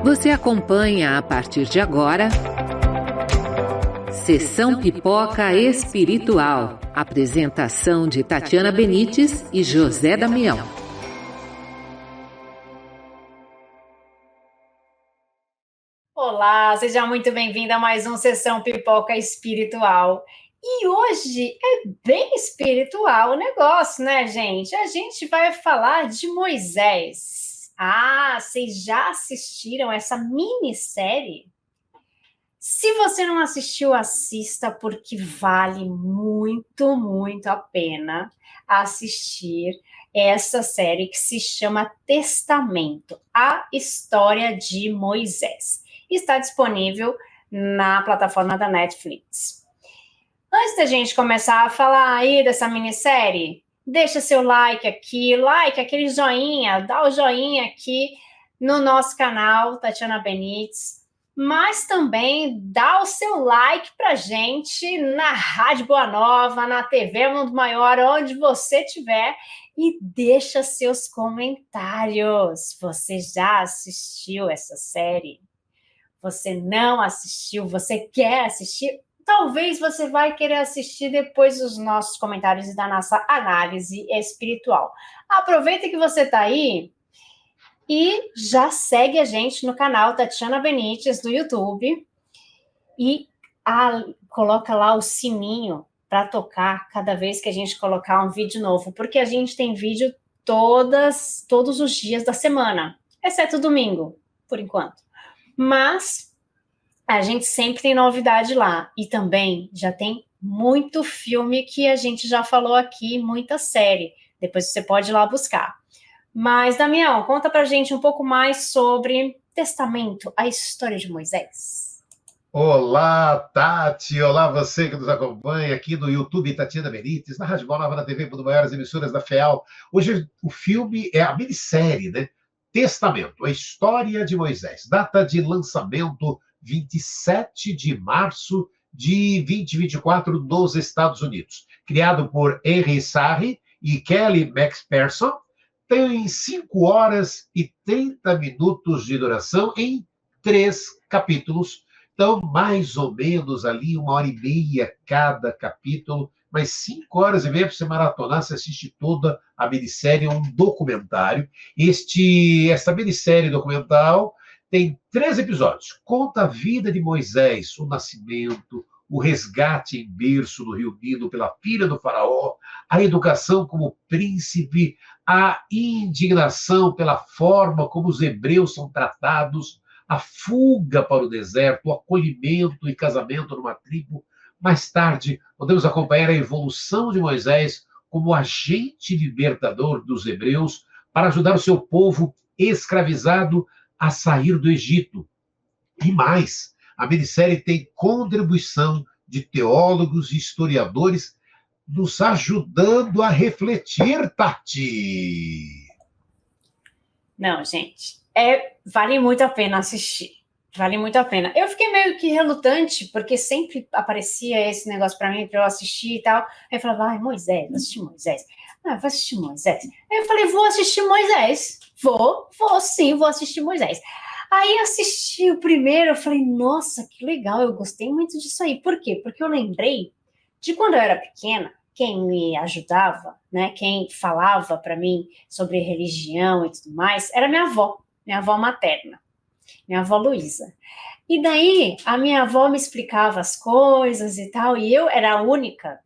Você acompanha a partir de agora Sessão Pipoca Espiritual. Apresentação de Tatiana Benites e José Damião. Olá, seja muito bem-vinda a mais um Sessão Pipoca Espiritual. E hoje é bem espiritual o negócio, né, gente? A gente vai falar de Moisés. Ah, vocês já assistiram essa minissérie? Se você não assistiu, assista, porque vale muito, muito a pena assistir essa série que se chama Testamento, a história de Moisés. Está disponível na plataforma da Netflix. Antes da gente começar a falar aí dessa minissérie, deixa seu like aqui, aquele joinha, dá o joinha aqui no nosso canal, Tatiana Benites, mas também dá o seu like pra gente na Rádio Boa Nova, na TV Mundo Maior, onde você estiver, e deixa seus comentários. Você já assistiu essa série? Você não assistiu? Você quer assistir? Talvez você vai querer assistir depois dos nossos comentários e da nossa análise espiritual. Aproveita que você está aí e já segue a gente no canal Tatiana Benites do YouTube e coloca lá o sininho para tocar cada vez que a gente colocar um vídeo novo, porque a gente tem vídeo todos os dias da semana, exceto domingo, por enquanto. Mas a gente sempre tem novidade lá. E também já tem muito filme que a gente já falou aqui, muita série. Depois você pode ir lá buscar. Mas, Damião, conta pra gente um pouco mais sobre Testamento, a história de Moisés. Olá, Tati! Olá, você que nos acompanha aqui no YouTube, Tatiana Benites, na Rádio Boa Nova, na TV Mundo Maior, as emissoras da FEAL. Hoje o filme é a minissérie, né? Testamento, a história de Moisés. Data de lançamento 27 de março de 2024 nos Estados Unidos. Criado por Henry Sarri e Kelly MacPherson, tem 5 horas e 30 minutos de duração em 3 capítulos. Então, mais ou menos ali, 1h30 cada capítulo, mas 5 horas e meia para você maratonar, você assiste toda a minissérie, é um documentário. Esta minissérie documental tem 3 episódios. Conta a vida de Moisés, o nascimento, o resgate em berço no Rio Nilo pela filha do faraó, a educação como príncipe, a indignação pela forma como os hebreus são tratados, a fuga para o deserto, o acolhimento e casamento numa tribo. Mais tarde, podemos acompanhar a evolução de Moisés como agente libertador dos hebreus para ajudar o seu povo escravizado a sair do Egito. E mais, a minissérie tem contribuição de teólogos e historiadores nos ajudando a refletir, Tati. Não, gente, vale muito a pena assistir. Vale muito a pena. Eu fiquei meio que relutante, porque sempre aparecia esse negócio para mim, para eu assistir e tal. Aí eu falava, Moisés, vou assistir Moisés. Vou assistir Moisés. Aí eu falei, vou assistir Moisés. Vou assistir Moisés. Aí assisti o primeiro, eu falei, nossa, que legal, eu gostei muito disso aí. Por quê? Porque eu lembrei de quando eu era pequena, quem me ajudava, né, quem falava para mim sobre religião e tudo mais, era minha avó materna, minha avó Luísa. E daí, a minha avó me explicava as coisas e tal, e eu era a única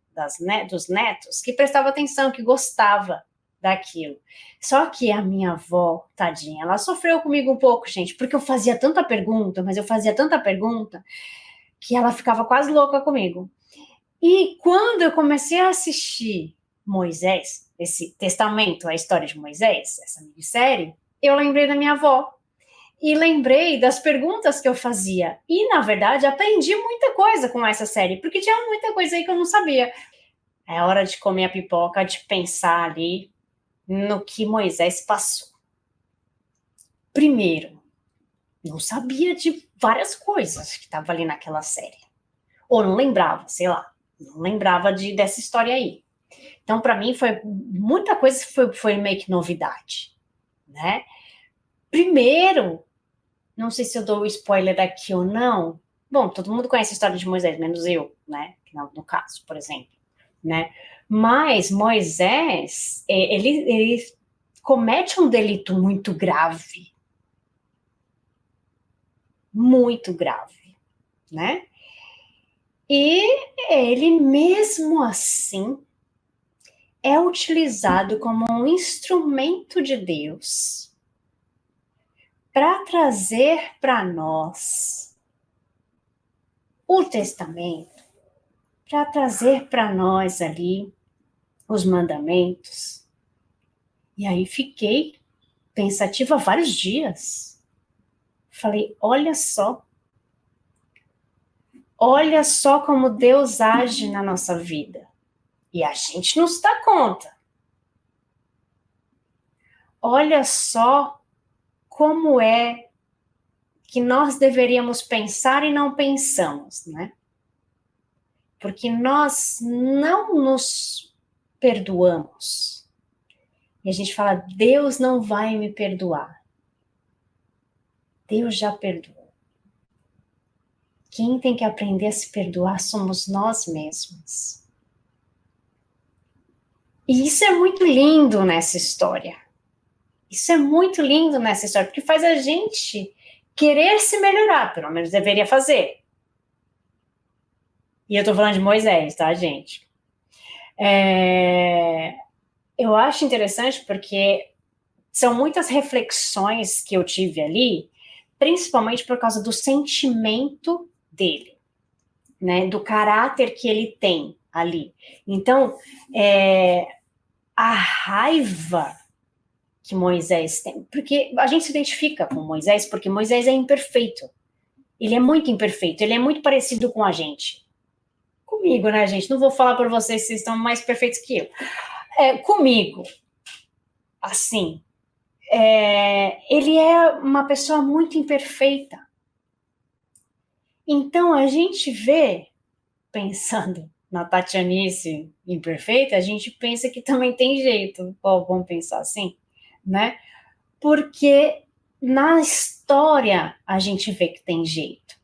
dos netos que prestava atenção, que gostava daquilo. Só que a minha avó, tadinha, ela sofreu comigo um pouco, gente, porque eu fazia tanta pergunta, que ela ficava quase louca comigo. E quando eu comecei a assistir Moisés, esse Testamento, a história de Moisés, essa minissérie, eu lembrei da minha avó. E lembrei das perguntas que eu fazia. E, na verdade, aprendi muita coisa com essa série, porque tinha muita coisa aí que eu não sabia. É hora de comer a pipoca, de pensar ali no que Moisés passou. Primeiro, não sabia de várias coisas que estavam ali naquela série. Ou não lembrava, sei lá. Não lembrava dessa história aí. Então, para mim, muita coisa foi meio que novidade, né? Primeiro, não sei se eu dou o spoiler aqui ou não. Bom, todo mundo conhece a história de Moisés, menos eu, né? No caso, por exemplo, né? Mas Moisés, ele comete um delito muito grave, né? E ele, mesmo assim, é utilizado como um instrumento de Deus para trazer para nós o testamento, para trazer para nós ali os mandamentos. E aí fiquei pensativa vários dias. Falei, olha só como Deus age na nossa vida. E a gente não se dá conta. Olha só como é que nós deveríamos pensar e não pensamos, né? Porque nós não nos perdoamos. E a gente fala, Deus não vai me perdoar. Deus já perdoou. Quem tem que aprender a se perdoar somos nós mesmos. E isso é muito lindo nessa história. Isso é muito lindo nessa história, porque faz a gente querer se melhorar, pelo menos deveria fazer. E eu tô falando de Moisés, tá, gente? Eu acho interessante porque são muitas reflexões que eu tive ali, principalmente por causa do sentimento dele, né? Do caráter que ele tem ali. Então, a raiva que Moisés tem, porque a gente se identifica com Moisés, porque Moisés é imperfeito. Ele é muito imperfeito, ele é muito parecido com a gente. Comigo, né, gente? Não vou falar para vocês se estão mais perfeitos que eu. Comigo, assim, ele é uma pessoa muito imperfeita. Então, a gente vê, pensando na Tatianice imperfeita, a gente pensa que também tem jeito. Vamos pensar assim, né? Porque na história a gente vê que tem jeito.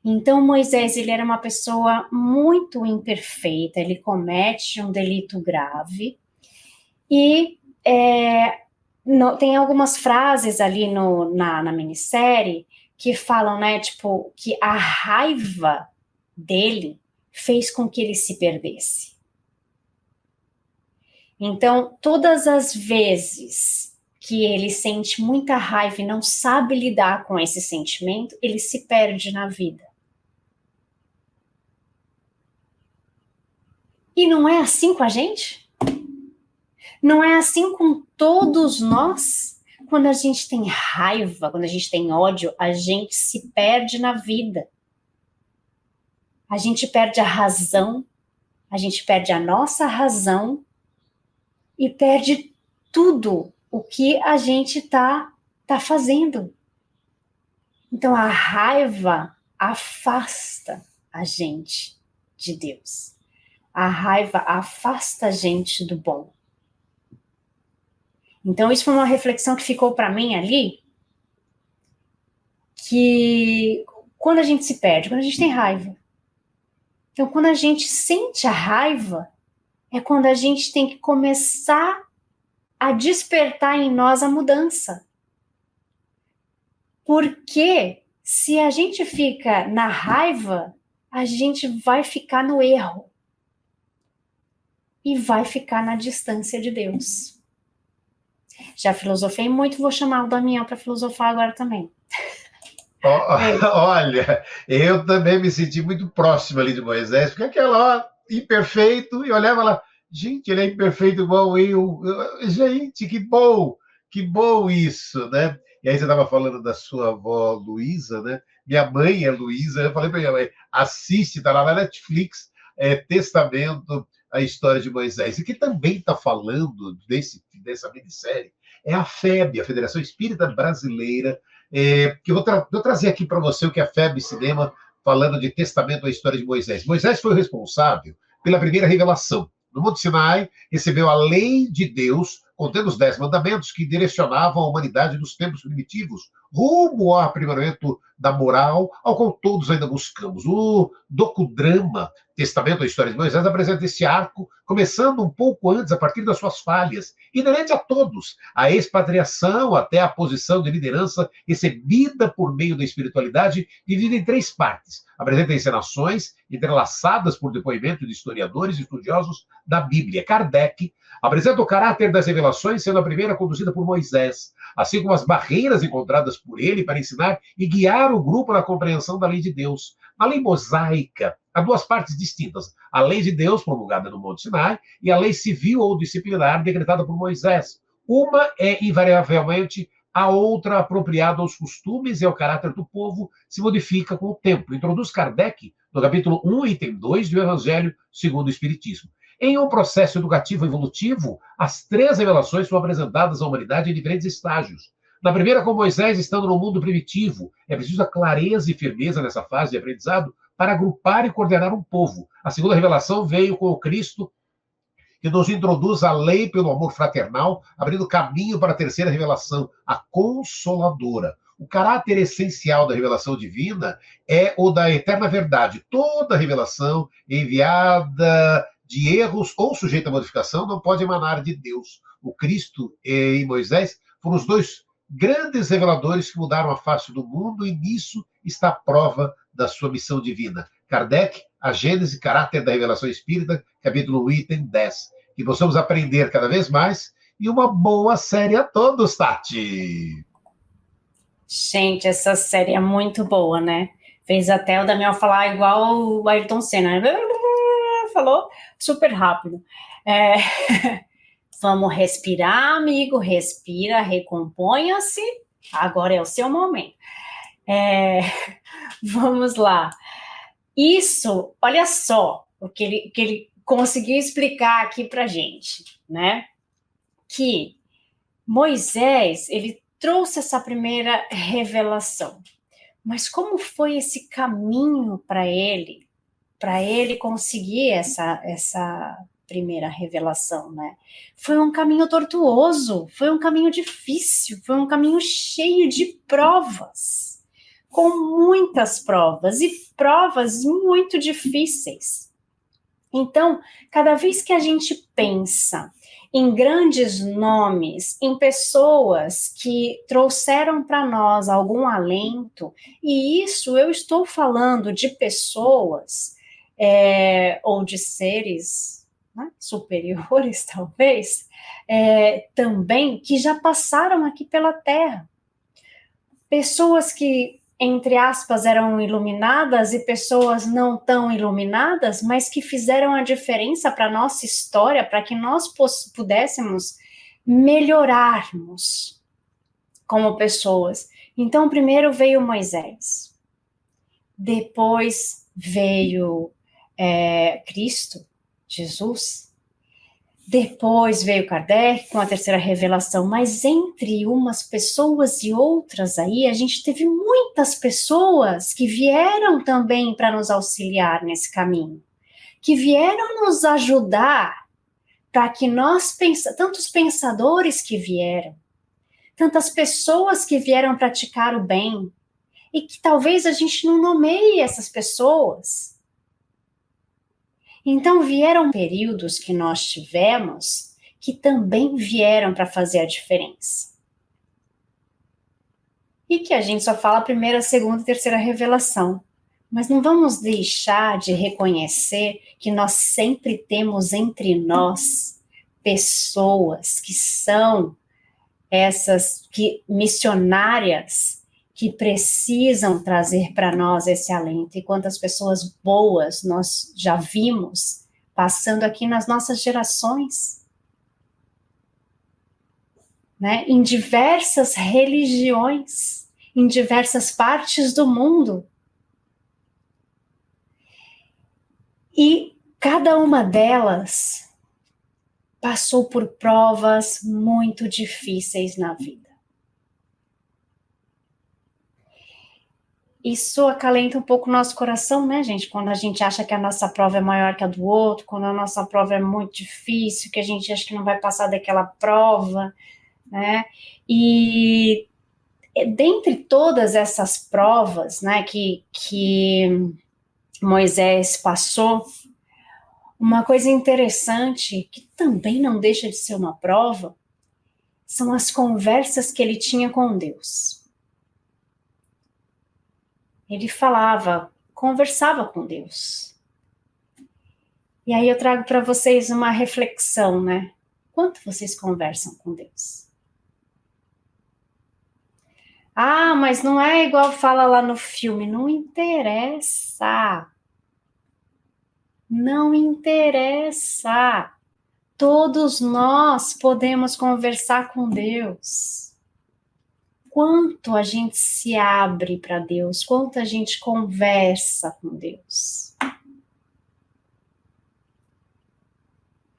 Então, Moisés, ele era uma pessoa muito imperfeita, ele comete um delito grave, e tem algumas frases ali na minissérie que falam, né, tipo, que a raiva dele fez com que ele se perdesse. Então, todas as vezes que ele sente muita raiva e não sabe lidar com esse sentimento, ele se perde na vida. E não é assim com a gente? Não é assim com todos nós? Quando a gente tem raiva, quando a gente tem ódio, a gente se perde na vida. A gente perde a razão, a gente perde a nossa razão e perde tudo o que a gente tá fazendo. Então a raiva afasta a gente de Deus. A raiva afasta a gente do bom. Então isso foi uma reflexão que ficou para mim ali, que quando a gente se perde, quando a gente tem raiva. Então quando a gente sente a raiva, é quando a gente tem que começar a despertar em nós a mudança. Porque se a gente fica na raiva, a gente vai ficar no erro. E vai ficar na distância de Deus. Já filosofei muito, vou chamar o Damião para filosofar agora também. Olha, eu também me senti muito próximo ali de Moisés, porque aquela imperfeito, e olhava lá, gente, ele é imperfeito igual eu. Gente, que bom isso, né? E aí você estava falando da sua avó Luísa, né? Minha mãe é Luísa, eu falei para minha mãe, assiste, tá lá na Netflix, Testamento, a história de Moisés. E que também está falando dessa minissérie é a FEB, a Federação Espírita Brasileira, que eu vou trazer aqui para você o que é a FEB Cinema, falando de Testamento, a história de Moisés. Moisés foi o responsável pela primeira revelação. No Monte Sinai, recebeu a lei de Deus, contendo os 10 mandamentos que direcionavam a humanidade nos tempos primitivos, rumo ao aprimoramento da moral, ao qual todos ainda buscamos. O docudrama, Testamento da História de Moisés, apresenta esse arco, começando um pouco antes, a partir das suas falhas, inerente a todos, a expatriação até a posição de liderança recebida por meio da espiritualidade, dividida em 3 partes. Apresenta encenações entrelaçadas por depoimento de historiadores e estudiosos da Bíblia. Kardec apresenta o caráter das revelações, sendo a primeira conduzida por Moisés, assim como as barreiras encontradas por ele para ensinar e guiar o grupo na compreensão da lei de Deus. Na lei mosaica, há 2 partes distintas: a lei de Deus, promulgada no Monte Sinai, e a lei civil ou disciplinar, decretada por Moisés. Uma é invariavelmente a outra apropriada aos costumes e ao caráter do povo, se modifica com o tempo. Introduz Kardec no capítulo 1, item 2 do Evangelho segundo o Espiritismo. Em um processo educativo evolutivo, as 3 revelações são apresentadas à humanidade em diferentes estágios. Na primeira, com Moisés estando no mundo primitivo, é preciso a clareza e firmeza nessa fase de aprendizado para agrupar e coordenar um povo. A segunda revelação veio com o Cristo, que nos introduz a lei pelo amor fraternal, abrindo caminho para a terceira revelação, a Consoladora. O caráter essencial da revelação divina é o da eterna verdade. Toda revelação enviada de erros ou sujeita a modificação não pode emanar de Deus. O Cristo e Moisés foram os 2 grandes reveladores que mudaram a face do mundo, e nisso está a prova da sua missão divina. Kardec, a Gênese, caráter da revelação espírita, capítulo 1, item 10. Que possamos aprender cada vez mais, e uma boa série a todos, Tati! Gente, essa série é muito boa, né? Fez até o Daniel falar igual o Ayrton Senna. Falou super rápido. Vamos respirar, amigo. Respira, recomponha-se. Agora é o seu momento. Vamos lá. Isso, olha só o que ele conseguiu explicar aqui pra gente, né? Que Moisés, ele trouxe essa primeira revelação. Mas como foi esse caminho para ele conseguir essa primeira revelação, né? Foi um caminho tortuoso, foi um caminho difícil, foi um caminho cheio de provas, com muitas provas e provas muito difíceis. Então, cada vez que a gente pensa em grandes nomes, em pessoas que trouxeram para nós algum alento, e isso eu estou falando de pessoas ou de seres, né, superiores, talvez, também, que já passaram aqui pela Terra. Pessoas que, entre aspas, eram iluminadas e pessoas não tão iluminadas, mas que fizeram a diferença para a nossa história, para que nós pudéssemos melhorarmos como pessoas. Então, primeiro veio Moisés, depois veio Cristo, Jesus, depois veio Kardec com a terceira revelação, mas entre umas pessoas e outras aí, a gente teve muitas pessoas que vieram também para nos auxiliar nesse caminho, que vieram nos ajudar para que nós, tantos pensadores que vieram, tantas pessoas que vieram praticar o bem, e que talvez a gente não nomeie essas pessoas. Então vieram períodos que nós tivemos que também vieram para fazer a diferença. E que a gente só fala a primeira, segunda e terceira revelação. Mas não vamos deixar de reconhecer que nós sempre temos entre nós pessoas que são essas missionárias que precisam trazer para nós esse alento, e quantas pessoas boas nós já vimos passando aqui nas nossas gerações, né? Em diversas religiões, em diversas partes do mundo. E cada uma delas passou por provas muito difíceis na vida. Isso acalenta um pouco o nosso coração, né, gente? Quando a gente acha que a nossa prova é maior que a do outro, quando a nossa prova é muito difícil, que a gente acha que não vai passar daquela prova, né? E dentre todas essas provas, né, que Moisés passou, uma coisa interessante, que também não deixa de ser uma prova, são as conversas que ele tinha com Deus. Ele conversava com Deus. E aí eu trago para vocês uma reflexão, né? Quanto vocês conversam com Deus? Ah, mas não é igual fala lá no filme. Não interessa. Não interessa. Todos nós podemos conversar com Deus. Quanto a gente se abre para Deus, quanto a gente conversa com Deus.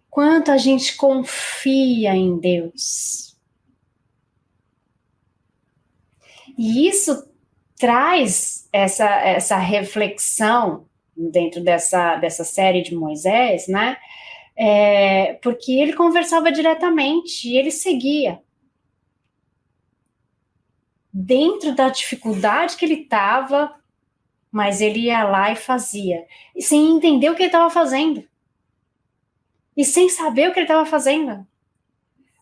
Quanto a gente confia em Deus. E isso traz essa reflexão dentro dessa série de Moisés, né? Porque ele conversava diretamente e ele seguia. Dentro da dificuldade que ele estava, mas ele ia lá e fazia. E sem entender o que ele estava fazendo. E sem saber o que ele estava fazendo.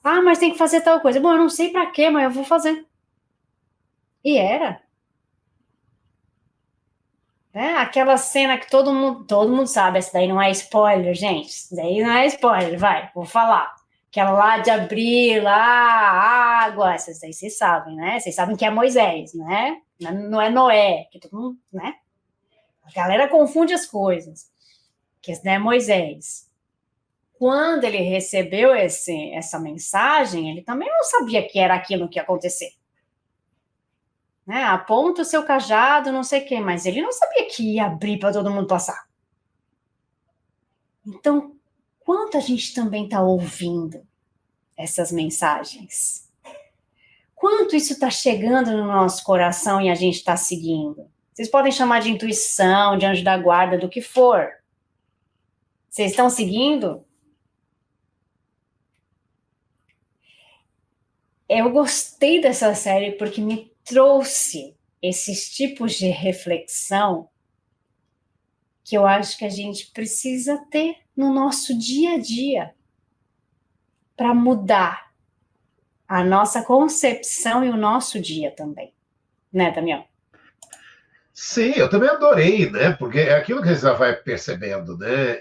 Ah, mas tem que fazer tal coisa. Bom, eu não sei para quê, mas eu vou fazer. E era. Aquela cena que todo mundo sabe, essa daí não é spoiler, gente. Isso daí não é spoiler, vou falar. Aquela lá de abrir lá a água, essas daí vocês sabem, né? Vocês sabem que é Moisés, né? Não é Noé, que todo mundo, né? A galera confunde as coisas. Que esse não é Moisés. Quando ele recebeu essa mensagem, ele também não sabia que era aquilo que ia acontecer. Né? Aponta o seu cajado, não sei o quê, mas ele não sabia que ia abrir para todo mundo passar. Então, quanto a gente também está ouvindo essas mensagens? Quanto isso está chegando no nosso coração e a gente está seguindo? Vocês podem chamar de intuição, de anjo da guarda, do que for. Vocês estão seguindo? Eu gostei dessa série porque me trouxe esses tipos de reflexão que eu acho que a gente precisa ter no nosso dia a dia para mudar a nossa concepção e o nosso dia também. Né, Damião? Sim, eu também adorei, né? Porque é aquilo que a gente já vai percebendo, né?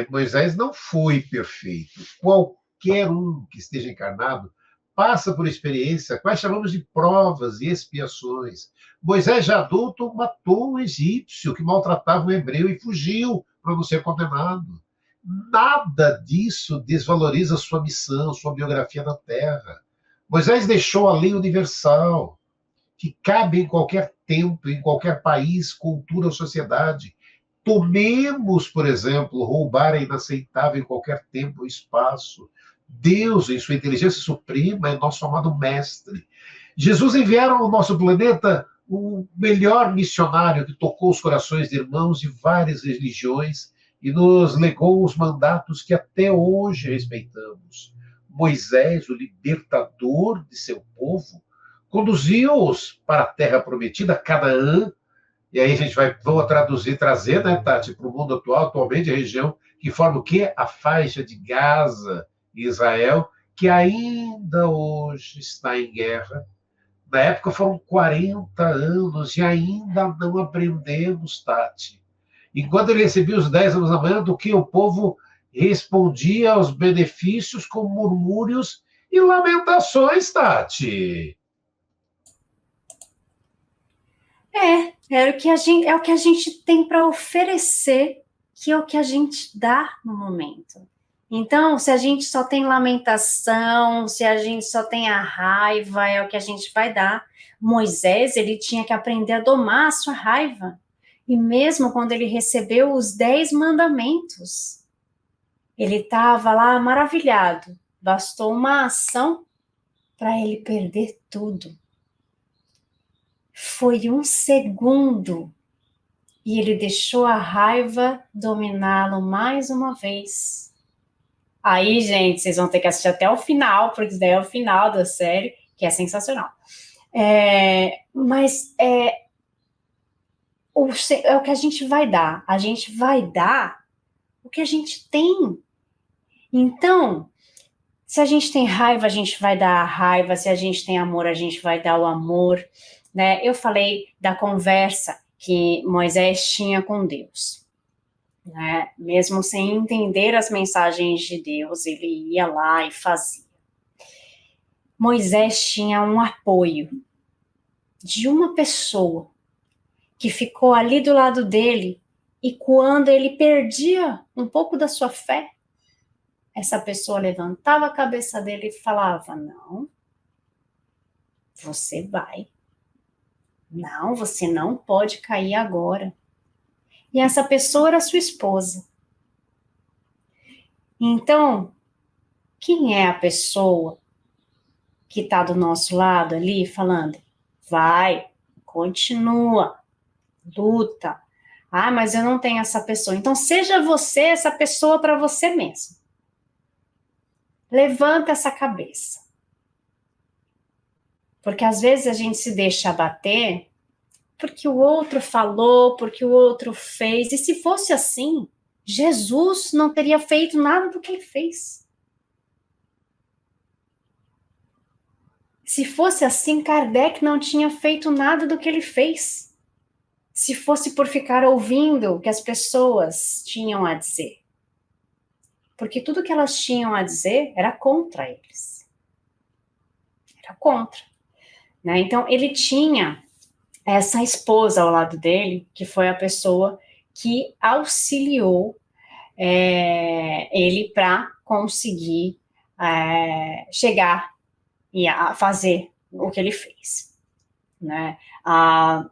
Moisés não foi perfeito. Qualquer um que esteja encarnado passa por experiência, quais chamamos de provas e expiações. Moisés, já adulto, matou um egípcio que maltratava um hebreu e fugiu para não ser condenado. Nada disso desvaloriza sua missão, sua biografia na Terra. Moisés deixou a lei universal, que cabe em qualquer tempo, em qualquer país, cultura ou sociedade. Tomemos, por exemplo, roubar é inaceitável em qualquer tempo ou espaço. Deus, em sua inteligência suprema, é nosso amado mestre. Jesus enviaram ao nosso planeta o melhor missionário que tocou os corações de irmãos de várias religiões e nos legou os mandatos que até hoje respeitamos. Moisés, o libertador de seu povo, conduziu-os para a terra prometida, Canaã, e aí a gente vou trazer, né, Tati, para o mundo atual, atualmente a região que forma o quê? A faixa de Gaza e Israel, que ainda hoje está em guerra. Na época foram 40 anos e ainda não aprendemos, Tati. Enquanto ele recebia os 10 anos da manhã, do que o povo respondia aos benefícios com murmúrios e lamentações, Tati. É o que a gente tem para oferecer, que é o que a gente dá no momento. Então, se a gente só tem lamentação, se a gente só tem a raiva, é o que a gente vai dar. Moisés, ele tinha que aprender a domar a sua raiva. E mesmo quando ele recebeu os 10 mandamentos, ele estava lá maravilhado. Bastou uma ação para ele perder tudo. Foi um segundo e ele deixou a raiva dominá-lo mais uma vez. Aí, gente, vocês vão ter que assistir até o final, porque isso daí é o final da série, que é sensacional. Mas é o que a gente vai dar. A gente vai dar o que a gente tem. Então, se a gente tem raiva, a gente vai dar a raiva. Se a gente tem amor, a gente vai dar o amor, né? Eu falei da conversa que Moisés tinha com Deus, né? Mesmo sem entender as mensagens de Deus, ele ia lá e fazia. Moisés tinha um apoio de uma pessoa que ficou ali do lado dele, e quando ele perdia um pouco da sua fé, essa pessoa levantava a cabeça dele e falava: não, você vai. Não, você não pode cair agora. E essa pessoa era sua esposa. Então, quem é a pessoa que está do nosso lado ali falando: vai, continua, luta. Ah, mas eu não tenho essa pessoa. Então, seja você essa pessoa para você mesmo. Levanta essa cabeça. Porque às vezes a gente se deixa abater porque o outro falou, porque o outro fez. E se fosse assim, Jesus não teria feito nada do que ele fez. Se fosse assim, Kardec não tinha feito nada do que ele fez. Se fosse por ficar ouvindo o que as pessoas tinham a dizer. Porque tudo que elas tinham a dizer era contra eles. Era contra. Né? Então, ele tinha essa esposa ao lado dele, que foi a pessoa que auxiliou ele para conseguir chegar e a fazer o que ele fez. Né? A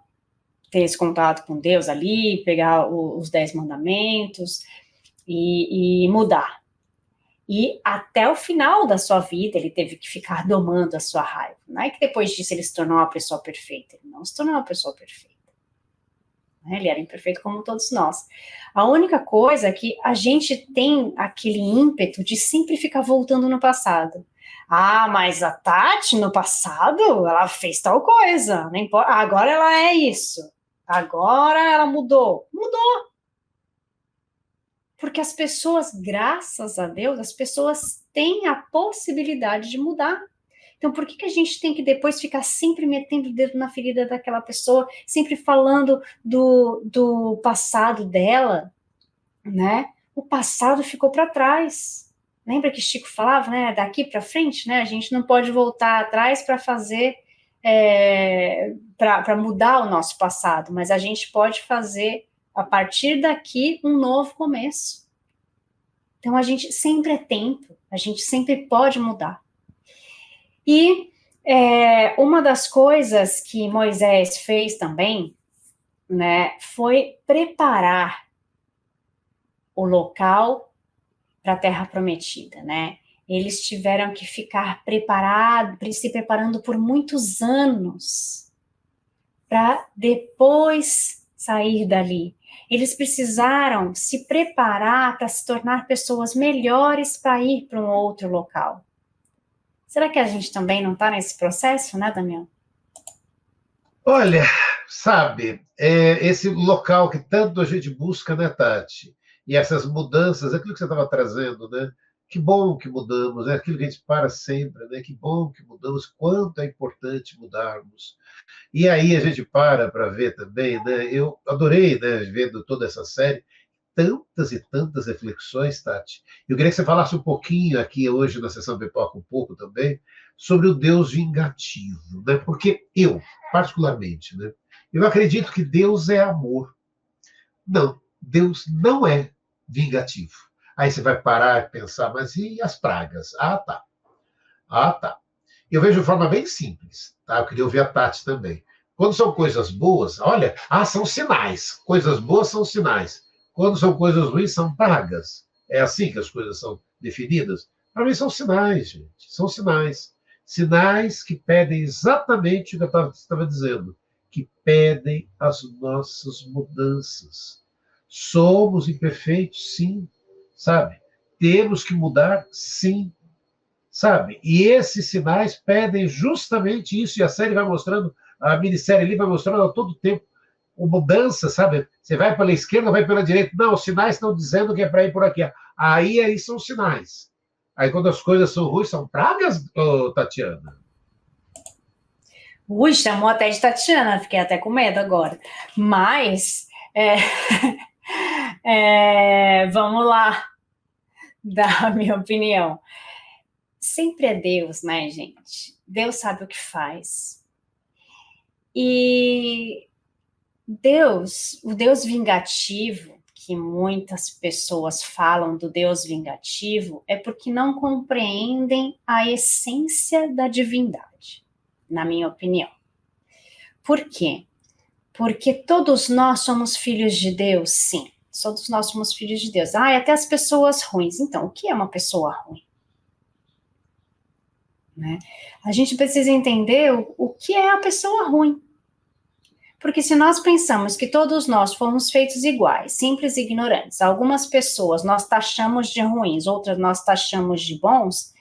ter esse contato com Deus ali, pegar os 10 mandamentos e mudar. E até o final da sua vida, ele teve que ficar domando a sua raiva. Não é que depois disso ele se tornou uma pessoa perfeita. Ele não se tornou uma pessoa perfeita. Ele era imperfeito como todos nós. A única coisa é que a gente tem aquele ímpeto de sempre ficar voltando no passado. Ah, mas a Tati, no passado, ela fez tal coisa. Não importa, agora ela é isso. Agora ela mudou. Mudou. Porque as pessoas, graças a Deus, as pessoas têm a possibilidade de mudar. Então, por que a gente tem que depois ficar sempre metendo o dedo na ferida daquela pessoa, sempre falando do passado dela, né? O passado ficou para trás. Lembra que Chico falava, né? Daqui para frente, né? A gente não pode voltar atrás para fazer, para mudar o nosso passado, mas a gente pode fazer a partir daqui um novo começo. Então a gente sempre é tempo, a gente sempre pode mudar. E uma das coisas que Moisés fez também, né, foi preparar o local para a Terra Prometida, né? Eles tiveram que ficar se preparando por muitos anos para depois sair dali. Eles precisaram se preparar para se tornar pessoas melhores para ir para um outro local. Será que a gente também não está nesse processo, né, Damião? Olha, sabe, esse local que tanto a gente busca, né, Tati? E essas mudanças, aquilo que você estava trazendo, né? Que bom que mudamos, é aquilo que a gente para sempre, né? Que bom que mudamos, quanto é importante mudarmos. E aí a gente para ver também, né? Eu adorei, né, vendo toda essa série, tantas e tantas reflexões, Tati. Eu queria que você falasse um pouquinho aqui hoje na sessão Pipoca, um pouco também, sobre o Deus vingativo, né? Porque eu, particularmente, né, eu acredito que Deus é amor. Não, Deus não é vingativo. Aí você vai parar e pensar, mas e as pragas? Ah, tá. Ah, tá. Eu vejo de forma bem simples, tá? Eu queria ouvir a Tati também. Quando são coisas boas, olha, são sinais. Coisas boas são sinais. Quando são coisas ruins, são pragas. É assim que as coisas são definidas? Para mim, são sinais, gente. São sinais. Sinais que pedem exatamente o que eu estava dizendo, que pedem as nossas mudanças. Somos imperfeitos, sim, sabe? Temos que mudar, sim. sabe? E esses sinais pedem justamente isso, e a série vai mostrando, a minissérie ali vai mostrando a todo tempo mudança, sabe? Você vai pela esquerda, vai pela direita. Não, os sinais estão dizendo que é para ir por aqui. Aí são sinais. Aí quando as coisas são ruins, são pragas, Tatiana? Ui, chamou até de Tatiana, fiquei até com medo agora. Mas, vamos lá, dar a minha opinião. Sempre é Deus, né, gente? Deus sabe o que faz. E o Deus vingativo, que muitas pessoas falam do Deus vingativo, é porque não compreendem a essência da divindade, na minha opinião. Por quê? Porque todos nós somos filhos de Deus, sim. Todos nós somos filhos de Deus. Até as pessoas ruins. Então, o que é uma pessoa ruim? Né? A gente precisa entender o que é a pessoa ruim. Porque se nós pensamos que todos nós fomos feitos iguais, simples e ignorantes, algumas pessoas nós taxamos de ruins, outras nós taxamos de bons,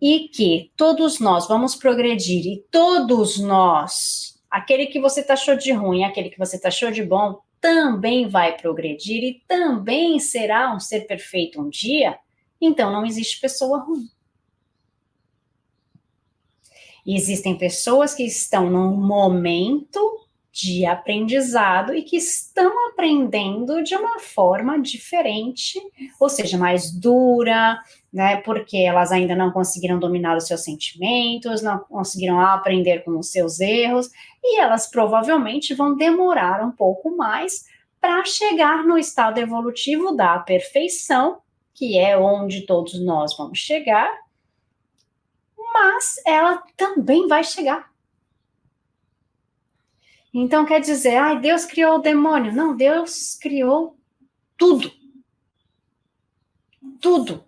e que todos nós vamos progredir, e todos nós, aquele que você taxou de ruim, aquele que você taxou de bom, também vai progredir e também será um ser perfeito um dia, então não existe pessoa ruim. E existem pessoas que estão num momento de aprendizado e que estão aprendendo de uma forma diferente, ou seja, mais dura, né, porque elas ainda não conseguiram dominar os seus sentimentos, não conseguiram aprender com os seus erros, e elas provavelmente vão demorar um pouco mais para chegar no estado evolutivo da perfeição, que é onde todos nós vamos chegar, mas ela também vai chegar. Então, quer dizer, Deus criou o demônio. Não, Deus criou tudo. Tudo.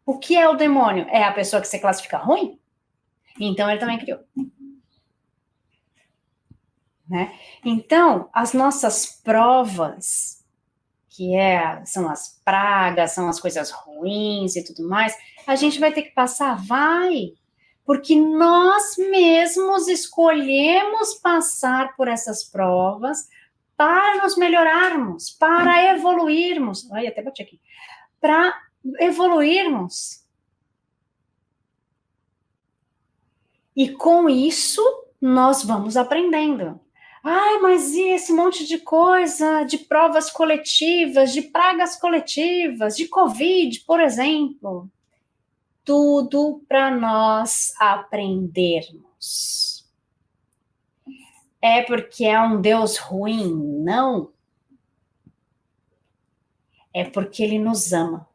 O que é o demônio? É a pessoa que você classifica ruim? Então, ele também criou. Né? Então, as nossas provas, que são as pragas, são as coisas ruins e tudo mais, a gente vai ter que passar? Vai! Porque nós mesmos escolhemos passar por essas provas para nos melhorarmos, para evoluirmos. Ai, até bati aqui. Para evoluirmos. E com isso, nós vamos aprendendo. Mas e esse monte de coisa, de provas coletivas, de pragas coletivas, de Covid, por exemplo? Tudo para nós aprendermos. É porque é um Deus ruim? Não. É porque ele nos ama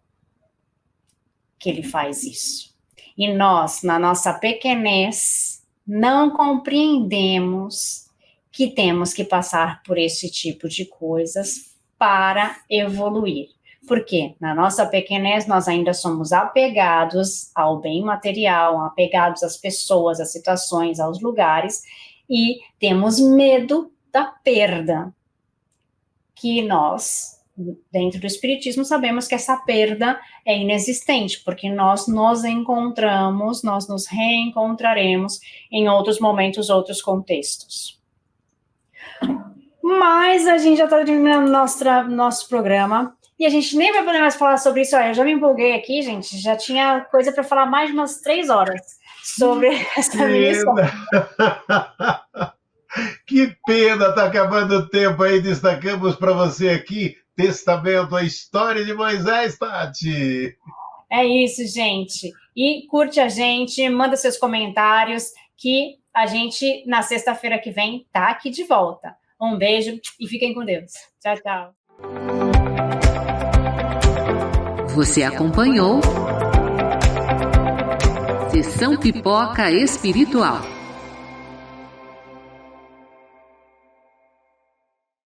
que ele faz isso. E nós, na nossa pequenez, não compreendemos que temos que passar por esse tipo de coisas para evoluir. Porque na nossa pequenez nós ainda somos apegados ao bem material, apegados às pessoas, às situações, aos lugares, e temos medo da perda. Que nós, dentro do Espiritismo, sabemos que essa perda é inexistente, porque nós nos encontramos, nós nos reencontraremos em outros momentos, outros contextos. Mas a gente já está terminando nosso programa. E a gente nem vai poder mais falar sobre isso. Eu já me empolguei aqui, gente. Já tinha coisa para falar mais de umas 3 horas sobre essa missão. Que pena, está acabando o tempo aí. Destacamos para você aqui Testamento, a história de Moisés, Tati. É isso, gente. E curte a gente, manda seus comentários, que a gente, na sexta-feira que vem, tá aqui de volta. Um beijo e fiquem com Deus. Tchau, tchau. Você acompanhou Sessão Pipoca Espiritual.